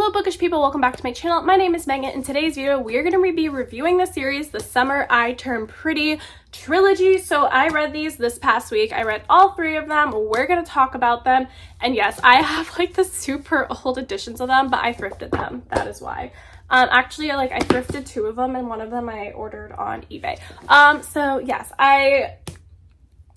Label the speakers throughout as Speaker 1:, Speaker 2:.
Speaker 1: Hello bookish people, welcome back to my channel. My name is Meghan. In today's video, we are going to be reviewing the series, The Summer I Team Pretty trilogy. So I read these this past week. I read all three of them. We're going to talk about them. And yes, I have like the super old editions of them, but I thrifted them. That is why. Actually, I thrifted two of them and one of them I ordered on eBay. So yes, I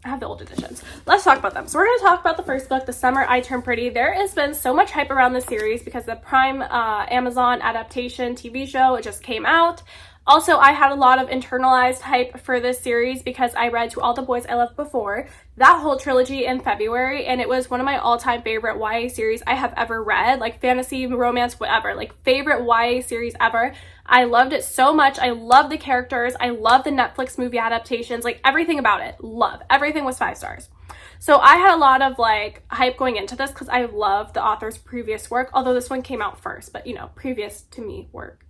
Speaker 1: have the old editions. Let's talk about them. So we're going to talk about the first book, The Summer I Team Pretty. There has been so much hype around this series because the Prime Amazon adaptation TV show, it just came out. Also, I had a lot of internalized hype for this series because I read To All the Boys I Loved Before, that whole trilogy in February, and it was one of my all-time favorite YA series I have ever read, like fantasy, romance, whatever, like favorite YA series ever. I loved it so much. I love the characters. I love the Netflix movie adaptations, like everything about it. Love. Everything was 5 stars. So I had a lot of like hype going into this because I love the author's previous work, although this one came out first, but you know, previous to me work.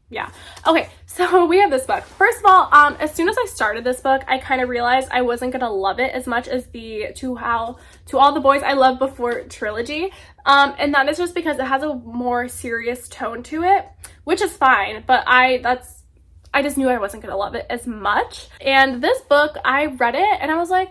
Speaker 1: Yeah. Okay, so we have this book. First of all, as soon as I started this book, I kind of realized I wasn't gonna love it as much as the To All the Boys I Loved Before trilogy. And that is just because it has a more serious tone to it, which is fine, but I just knew I wasn't gonna love it as much. And this book, I read it and I was like,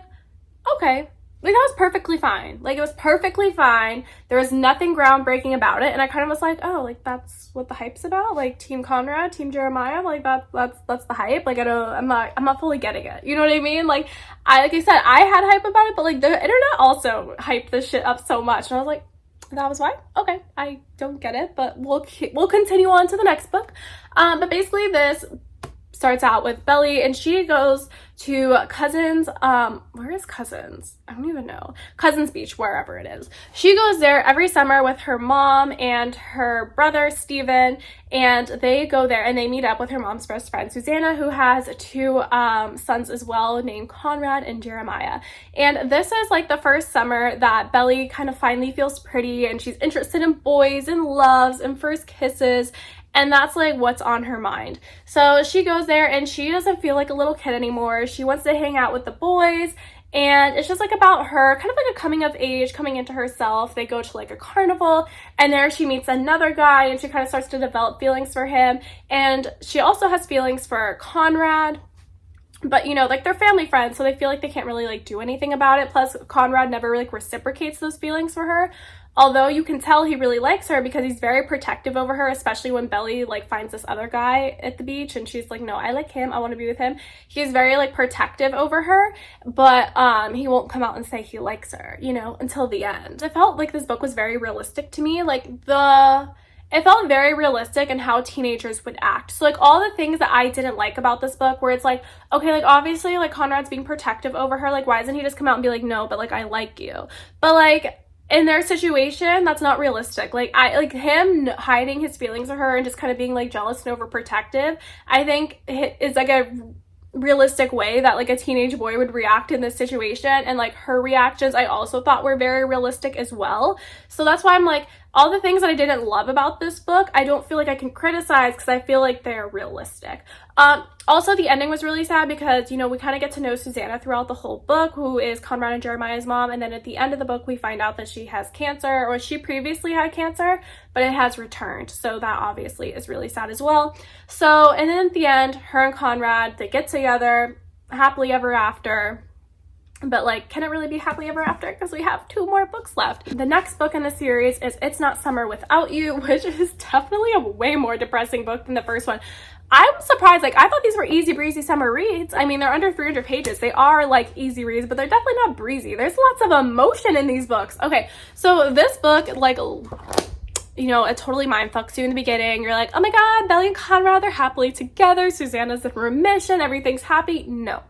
Speaker 1: okay. Like, that was perfectly fine. Like, it was perfectly fine. There was nothing groundbreaking about it. And I kind of was like, oh, like, that's what the hype's about? Like, Team Conrad, Team Jeremiah? Like, that's the hype? Like, I'm not fully getting it. You know what I mean? Like I said, I had hype about it, but, like, the internet also hyped this shit up so much. And I was like, that was why? Okay, I don't get it, but we'll continue on to the next book. But basically, this starts out with Belly and she goes to Cousins, where is Cousins? I don't even know. Cousins Beach, wherever it is. She goes there every summer with her mom and her brother, Steven, and they go there and they meet up with her mom's best friend, Susanna, who has 2 sons as well, named Conrad and Jeremiah. And this is like the first summer that Belly kind of finally feels pretty and she's interested in boys and loves and first kisses. And that's like what's on her mind. So she goes there and she doesn't feel like a little kid anymore. She wants to hang out with the boys. And it's just like about her, kind of like a coming of age, coming into herself. They go to like a carnival and there she meets another guy and she kind of starts to develop feelings for him. And she also has feelings for Conrad. But, you know, like they're family friends, so they feel like they can't really like do anything about it. Plus, Conrad never like reciprocates those feelings for her. Although you can tell he really likes her because he's very protective over her, especially when Belly like finds this other guy at the beach and she's like, no, I like him. I want to be with him. He's very like protective over her, but he won't come out and say he likes her, you know, until the end. I felt like this book was very realistic to me. It felt very realistic in how teenagers would act. So like all the things that I didn't like about this book where it's like, okay, like obviously like Conrad's being protective over her. Like why doesn't he just come out and be like, no, but like I like you. But like in their situation, that's not realistic. Like him hiding his feelings for her and just kind of being like jealous and overprotective, I think is like a realistic way that like a teenage boy would react in this situation. And like her reactions I also thought were very realistic as well. So that's why I'm like, all the things that I didn't love about this book, I don't feel like I can criticize because I feel like they're realistic. Also, the ending was really sad because, you know, we kind of get to know Susanna throughout the whole book, who is Conrad and Jeremiah's mom. And then at the end of the book, we find out that she has cancer, or she previously had cancer, but it has returned. So that obviously is really sad as well. So, and then at the end, her and Conrad, they get together happily ever after. But like, can it really be happily ever after? Because we have 2 more books left. The next book in the series is It's Not Summer Without You, which is definitely a way more depressing book than the first one. I'm surprised. Like, I thought these were easy breezy summer reads. I mean, they're under 300 pages. They are like easy reads, but they're definitely not breezy. There's lots of emotion in these books. Okay, so this book, like, you know, it totally mind fucks you in the beginning. You're like, oh my god, Belly and Conrad, they're happily together. Susanna's in remission. Everything's happy. No.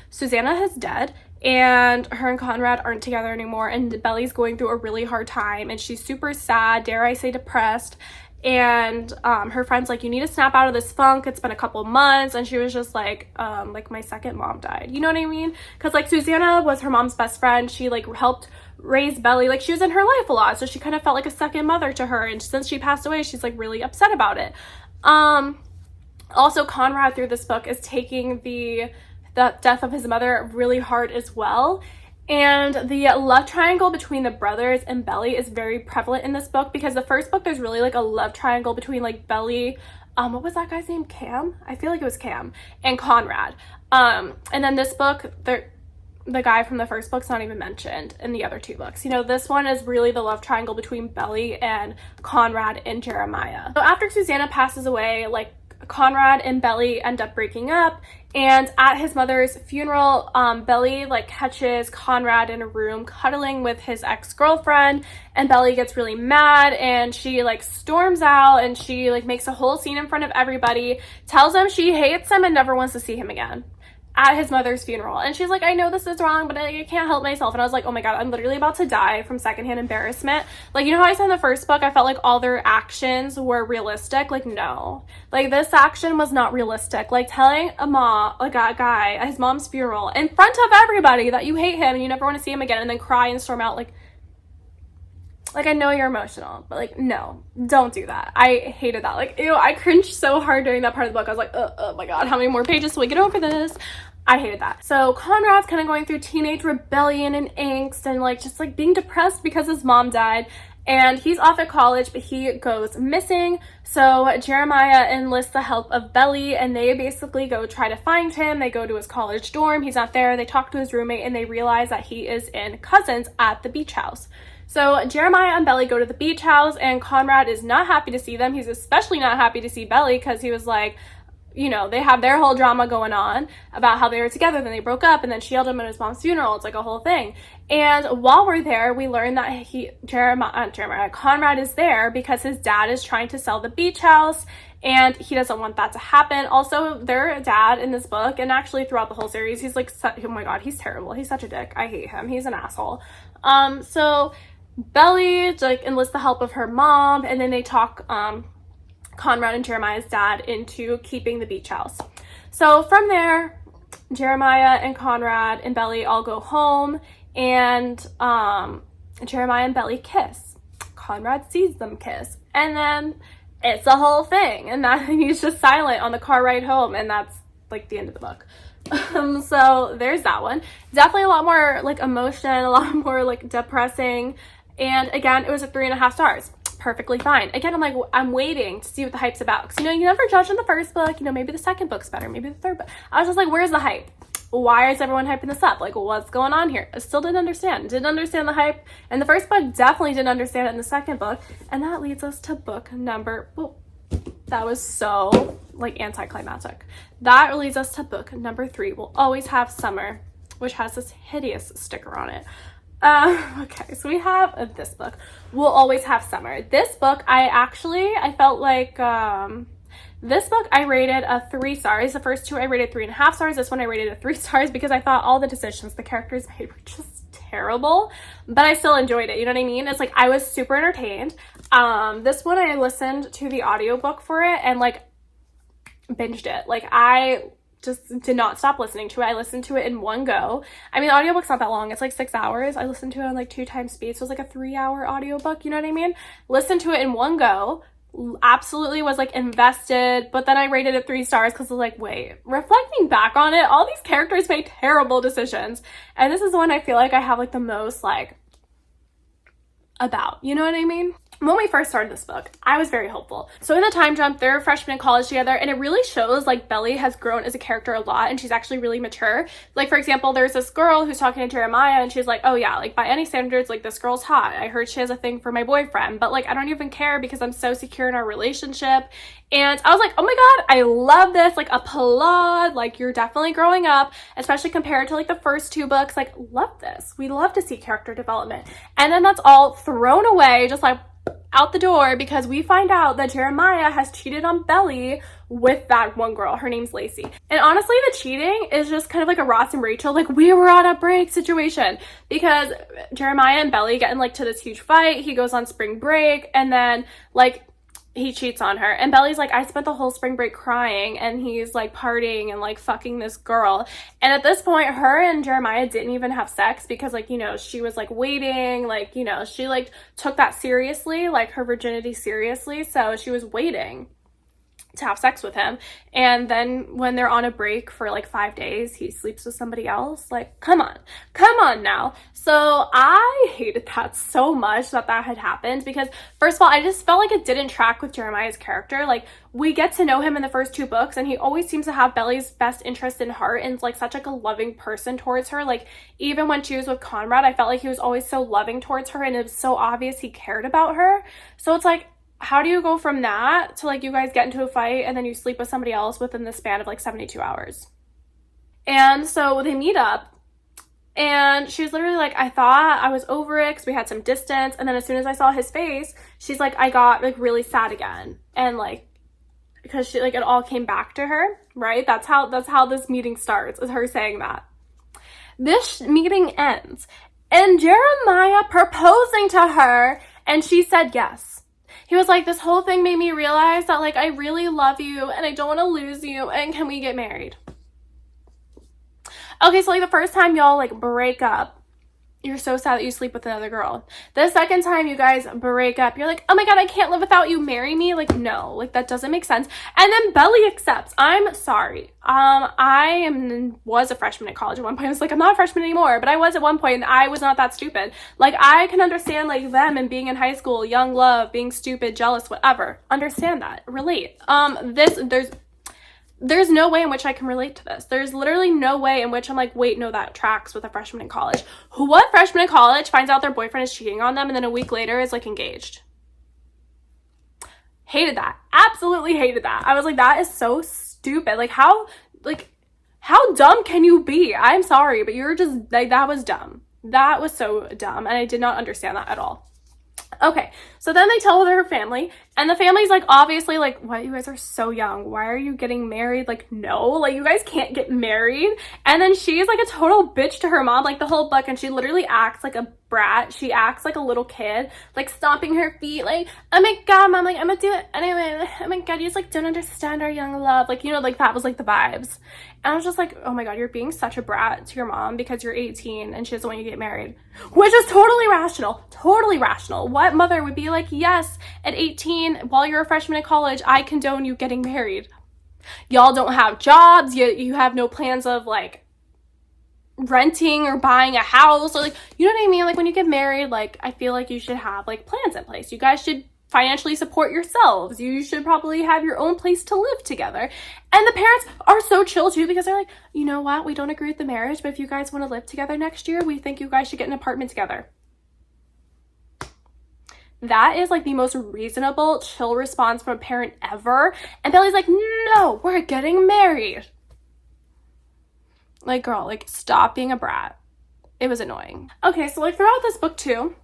Speaker 1: Susanna is dead. And her and Conrad aren't together anymore, and Belly's going through a really hard time and she's super sad, dare I say depressed. And her friend's like, you need to snap out of this funk, it's been a couple months. And she was just like my second mom died, you know what I mean? Because like Susanna was her mom's best friend. She like helped raise Belly, like she was in her life a lot, so she kind of felt like a second mother to her. And since she passed away, she's like really upset about it. Also, Conrad through this book is taking the death of his mother really hard as well. And the love triangle between the brothers and Belly is very prevalent in this book, because the first book there's really like a love triangle between like Belly, what was that guy's name? Cam? I feel like it was Cam, and Conrad. And then this book, the guy from the first book's not even mentioned in the other two books. You know, this one is really the love triangle between Belly and Conrad and Jeremiah. So after Susanna passes away, like, Conrad and Belly end up breaking up, and at his mother's funeral, Belly like catches Conrad in a room cuddling with his ex-girlfriend, and Belly gets really mad and she like storms out and she like makes a whole scene in front of everybody, tells him she hates him and never wants to see him again at his mother's funeral. And she's like, I know this is wrong, but I can't help myself. And I was like, oh my god, I'm literally about to die from secondhand embarrassment. Like, you know how I said in the first book I felt like all their actions were realistic? Like, no, like this action was not realistic. Like telling a guy at his mom's funeral in front of everybody that you hate him and you never want to see him again, and then cry and storm out. Like, I know you're emotional, but like, no, don't do that. I hated that. Like, ew, I cringed so hard during that part of the book. I was like, oh my god, how many more pages till we get over this? I hated that. So Conrad's kind of going through teenage rebellion and angst and like just like being depressed because his mom died, and he's off at college, but he goes missing. So Jeremiah enlists the help of Belly, and they basically go try to find him. They go to his college dorm. He's not there. They talk to his roommate, and they realize that he is in Cousins at the beach house. So Jeremiah and Belly go to the beach house, and Conrad is not happy to see them. He's especially not happy to see Belly, because he was like, you know, they have their whole drama going on about how they were together, then they broke up, and then she yelled at him at his mom's funeral. It's like a whole thing. And while we're there, we learn that Conrad is there because his dad is trying to sell the beach house, and he doesn't want that to happen. Also, their dad in this book, and actually throughout the whole series, he's like, oh my god, he's terrible. He's such a dick. I hate him. He's an asshole. So Belly like enlists the help of her mom, and then they talk Conrad and Jeremiah's dad into keeping the beach house. So from there, Jeremiah and Conrad and Belly all go home, and Jeremiah and Belly kiss. Conrad sees them kiss, and then it's a whole thing, and that he's just silent on the car ride home, and that's like the end of the book. So there's that one. Definitely a lot more like emotion, a lot more like depressing, and again, it was a 3.5 stars. Perfectly fine. Again, I'm waiting to see what the hype's about, because, you know, you never judge in the first book. You know, maybe the second book's better, maybe the third book. I was just like, where's the hype? Why is everyone hyping this up? Like, what's going on here? I still didn't understand the hype in the first book, definitely didn't understand it in the second book. And that leads us to book number, that was so like anticlimactic. That leads us to book number 3, We'll Always Have Summer, which has this hideous sticker on it. Okay, so we have this book, We'll Always Have Summer. This book, I felt like, this book I rated a 3 stars. The first 2 I rated 3.5 stars. This one I rated a 3 stars because I thought all the decisions the characters made were just terrible, but I still enjoyed it. You know what I mean? It's like, I was super entertained. This one I listened to the audiobook for it and like binged it. Like, I just did not stop listening to it. I listened to it in one go. I mean, the audiobook's not that long. It's like 6 hours. I listened to it on like 2 times speed. So it was like a 3-hour audiobook. You know what I mean? Listened to it in one go. Absolutely was like invested. But then I rated it 3 stars because I was like, wait, reflecting back on it, all these characters made terrible decisions. And this is the one I feel like I have like the most like about. You know what I mean? When we first started this book, I was very hopeful. So in the time jump, they're freshmen in college together, and it really shows like Belly has grown as a character a lot, and she's actually really mature. Like, for example, there's this girl who's talking to Jeremiah, and she's like, oh yeah, like by any standards, like this girl's hot. I heard she has a thing for my boyfriend, but like I don't even care because I'm so secure in our relationship. And I was like, oh my god, I love this. Like, applaud, like you're definitely growing up, especially compared to like the first 2 books. Like, love this. We love to see character development. And then that's all thrown away, just like out the door, because we find out that Jeremiah has cheated on Belly with that one girl. Her name's Lacey. And honestly, the cheating is just kind of like a Ross and Rachel, like we were on a break situation, because Jeremiah and Belly get in like to this huge fight. He goes on spring break, and then like he cheats on her, and Belly's like, I spent the whole spring break crying, and he's like partying and like fucking this girl. And at this point, her and Jeremiah didn't even have sex because, like, you know, she was like waiting, like, you know, she like took that seriously, like her virginity seriously, so she was waiting to have sex with him, and then when they're on a break for like 5 days he sleeps with somebody else. Like, come on now. So I hated that so much that had happened, because first of all, I just felt like it didn't track with Jeremiah's character. Like, we get to know him in the first 2 books and he always seems to have Belly's best interest in heart and like such like a loving person towards her. Like, even when she was with Conrad, I felt like he was always so loving towards her and it was so obvious he cared about her. So it's like, how do you go from that to like you guys get into a fight and then you sleep with somebody else within the span of like 72 hours? And so they meet up and she's literally like, I thought I was over it because we had some distance, and then as soon as I saw his face, she's like, I got like really sad again. And like, because she like, it all came back to her, right? That's how this meeting starts, is her saying that. This meeting ends and Jeremiah proposing to her and she said yes. He was like, this whole thing made me realize that like I really love you and I don't want to lose you, and can we get married? Okay, so like the first time y'all like break up, you're so sad that you sleep with another girl. The second time you guys break up, you're like, oh my god, I can't live without you, marry me. Like, no, like that doesn't make sense. And then Belly accepts. I'm sorry. Was a freshman at college at one point. I was like, I'm not a freshman anymore, but I was at one point and I was not that stupid. Like, I can understand like them and being in high school, young love, being stupid, jealous, whatever. Understand that. Relate. There's no way in which I can relate to this. There's literally no way in which I'm like, wait, no, that tracks with a freshman in college. What freshman in college finds out their boyfriend is cheating on them and then a week later is like engaged? Hated that. Absolutely hated that. I was like, that is so stupid. Like, how dumb can you be? I'm sorry, but you're just like, that was dumb. That was so dumb, and I did not understand that at all. Okay, so then they tell their family, and the family's like, obviously like, what, you guys are so young, why are you getting married? Like, no, like you guys can't get married. And then she's like a total bitch to her mom like the whole book, and she literally acts like a brat. She acts like a little kid, like stomping her feet, like, oh my god, mom, like I'm gonna do it anyway, oh my god, you just like don't understand our young love, like, you know, like that was like the vibes. And I was just like, oh my god, you're being such a brat to your mom because you're 18 and she doesn't want you to get married, which is totally rational. What mother would be like, yes, at 18 while you're a freshman in college, I condone you getting married? Y'all don't have jobs, you have no plans of like renting or buying a house, or like, you know what I mean? Like, when you get married, like, I feel like you should have like plans in place. You guys should financially support yourselves. You should probably have your own place to live together. And the parents are so chill too, because they're like, you know what, we don't agree with the marriage, but if you guys want to live together next year, we think you guys should get an apartment together. That is like the most reasonable, chill response from a parent ever. And Billy's like, no, we're getting married. Like, girl, like, stop being a brat. It was annoying. Okay, so like throughout this book too,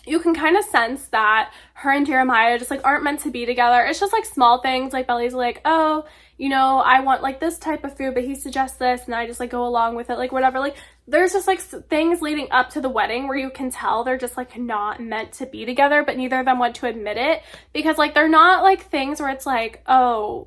Speaker 1: you can kind of sense that her and Jeremiah just like aren't meant to be together. It's just like small things, like Belly's like, oh, you know, I want like this type of food, but he suggests this, and I just like go along with it, like whatever. Like, there's just like things leading up to the wedding where you can tell they're just like not meant to be together, but neither of them want to admit it, because like they're not like things where it's like, oh,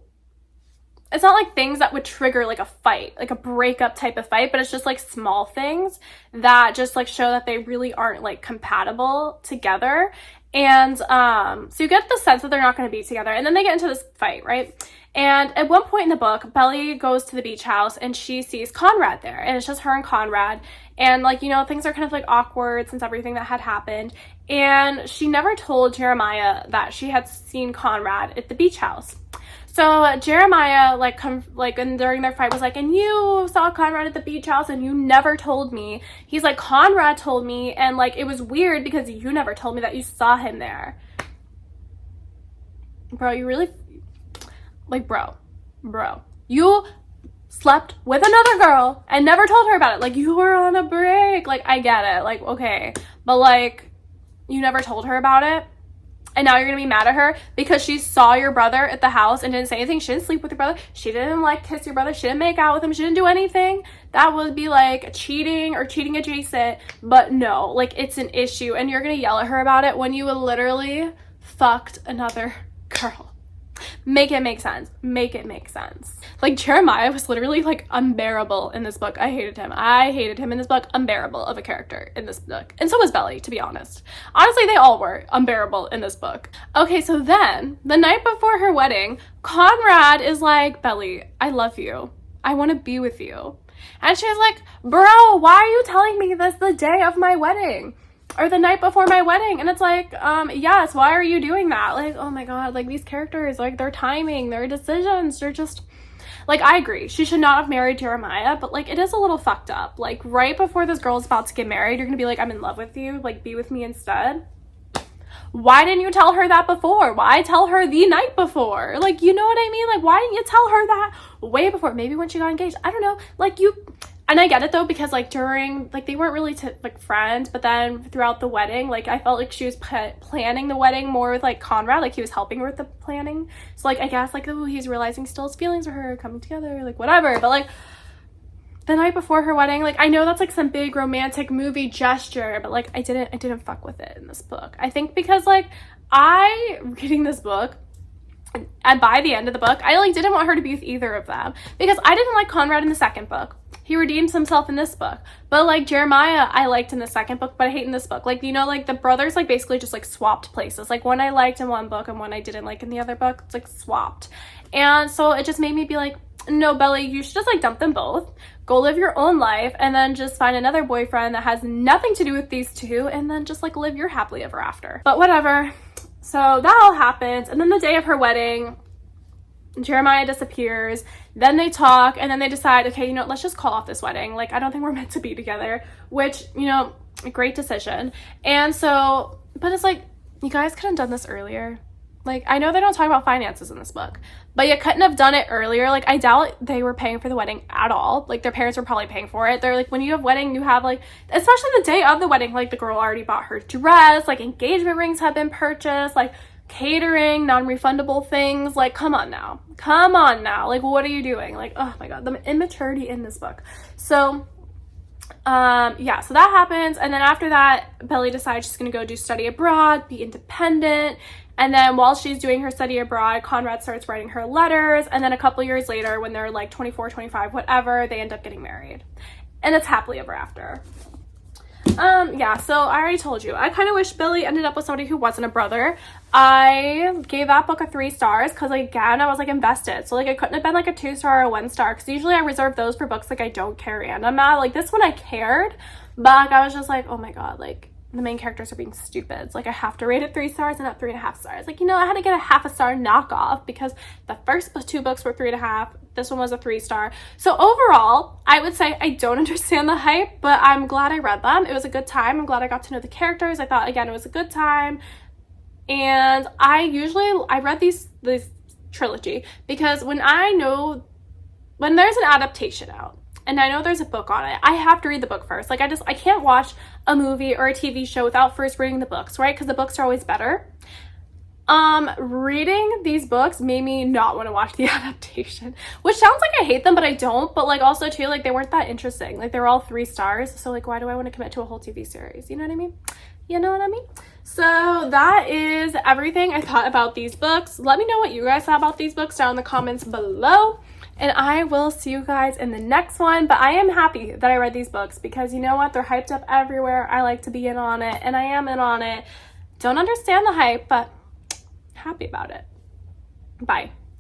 Speaker 1: it's not like things that would trigger like a fight, like a breakup type of fight, but it's just like small things that just like show that they really aren't like compatible together. And so you get the sense that they're not going to be together, and then they get into this fight, right? And at one point in the book, Belly goes to the beach house and she sees Conrad there, and it's just her and Conrad, and like, you know, things are kind of like awkward since everything that had happened, and she never told Jeremiah that she had seen Conrad at the beach house. So Jeremiah, and during their fight was like, and you saw Conrad at the beach house and you never told me. He's like, Conrad told me, and like, it was weird because you never told me that you saw him there. Bro, you really, like, bro, you slept with another girl and never told her about it. Like, you were on a break. Like, I get it. Like, okay. But like, you never told her about it. And now you're going to be mad at her because she saw your brother at the house and didn't say anything. She didn't sleep with your brother. She didn't like kiss your brother. She didn't make out with him. She didn't do anything. That would be like cheating or cheating adjacent. But no, like, it's an issue. And you're going to yell at her about it when you literally fucked another girl. Make it make sense. Make it make sense. Like, Jeremiah was literally, like, unbearable in this book. I hated him. I hated him in this book. Unbearable of a character in this book. And so was Belly, to be honest. Honestly, they all were unbearable in this book. Okay, so then, the night before her wedding, Conrad is like, Belly, I love you. I want to be with you. And she's like, bro, why are you telling me this the day of my wedding? Or the night before my wedding? And it's like, yes, why are you doing that? Like, oh my god, like, these characters, like, their timing, their decisions, they're just, like, I agree, she should not have married Jeremiah, but, like, it is a little fucked up. Like, right before this girl's about to get married, you're gonna be like, I'm in love with you, like, be with me instead. Why didn't you tell her that before? Why tell her the night before? Like, you know what I mean? Like, why didn't you tell her that way before? Maybe when she got engaged. I don't know. Like, and I get it though, because like during, like, they weren't really like friends, but then throughout the wedding, like, I felt like she was planning the wedding more with like Conrad, like he was helping her with the planning. So like, I guess like, oh, he's realizing still his feelings for her, coming together, like whatever. But like, the night before her wedding, like, I know that's like some big romantic movie gesture, but like, I didn't fuck with it in this book. I think because like, reading this book, and by the end of the book, I like didn't want her to be with either of them, because I didn't like Conrad in the second book. He redeems himself in this book, but like Jeremiah I liked in the second book, but I hate in this book. Like, you know, like the brothers like basically just like swapped places. Like, one I liked in one book and one I didn't like in the other book. It's like swapped. And so it just made me be like, no, Belly, you should just like dump them both, go live your own life, and then just find another boyfriend that has nothing to do with these two, and then just like live your happily ever after. But whatever. So that all happens, and then the day of her wedding, Jeremiah disappears. Then they talk, and then they decide, okay, you know, let's just call off this wedding. Like, I don't think we're meant to be together, which, you know, a great decision. And so, but it's like, you guys could have done this earlier. Like, I know they don't talk about finances in this book, but you couldn't have done it earlier. Like, I doubt they were paying for the wedding at all. Like, their parents were probably paying for it. They're like, when you have wedding, you have like, especially the day of the wedding, like the girl already bought her dress, like engagement rings have been purchased, like catering, non-refundable things. Like, come on now, like, what are you doing? Like, oh my god, the immaturity in this book. So yeah, so that happens, and then after that, Belly decides she's gonna go do study abroad, be independent. And then while she's doing her study abroad, Conrad starts writing her letters, and then a couple years later, when they're like 24, 25, whatever, they end up getting married, and it's happily ever after. Yeah, so I already told you, I kind of wish Billy ended up with somebody who wasn't a brother. I gave that book a 3 stars because, like, again, I was like invested, so like it couldn't have been like a 2-star or a 1-star, because usually I reserve those for books like I don't care random at. Like, this one I cared, but like, I was just like, oh my god, like, the main characters are being stupid. It's like, I have to rate it 3 stars and not 3.5 stars. Like, you know, I had to get a 0.5 star knockoff because the first 2 books were 3.5. This one was a 3-star. So overall, I would say I don't understand the hype, but I'm glad I read them. It was a good time. I'm glad I got to know the characters. I thought, again, it was a good time. And I read this trilogy because when there's an adaptation out, and I know there's a book on it, I have to read the book first. Like, I can't watch a movie or a TV show without first reading the books, right? Because the books are always better. Reading these books made me not want to watch the adaptation, which sounds like I hate them, but I don't. But like, also too, like, they weren't that interesting. Like, they're all 3 stars, so like, why do I want to commit to a whole TV series? You know what I mean? You know what I mean? So that is everything I thought about these books. Let me know what you guys thought about these books down in the comments below, and I will see you guys in the next one. But I am happy that I read these books because, you know what, they're hyped up everywhere. I like to be in on it, and I am in on it. Don't understand the hype, but happy about it. Bye.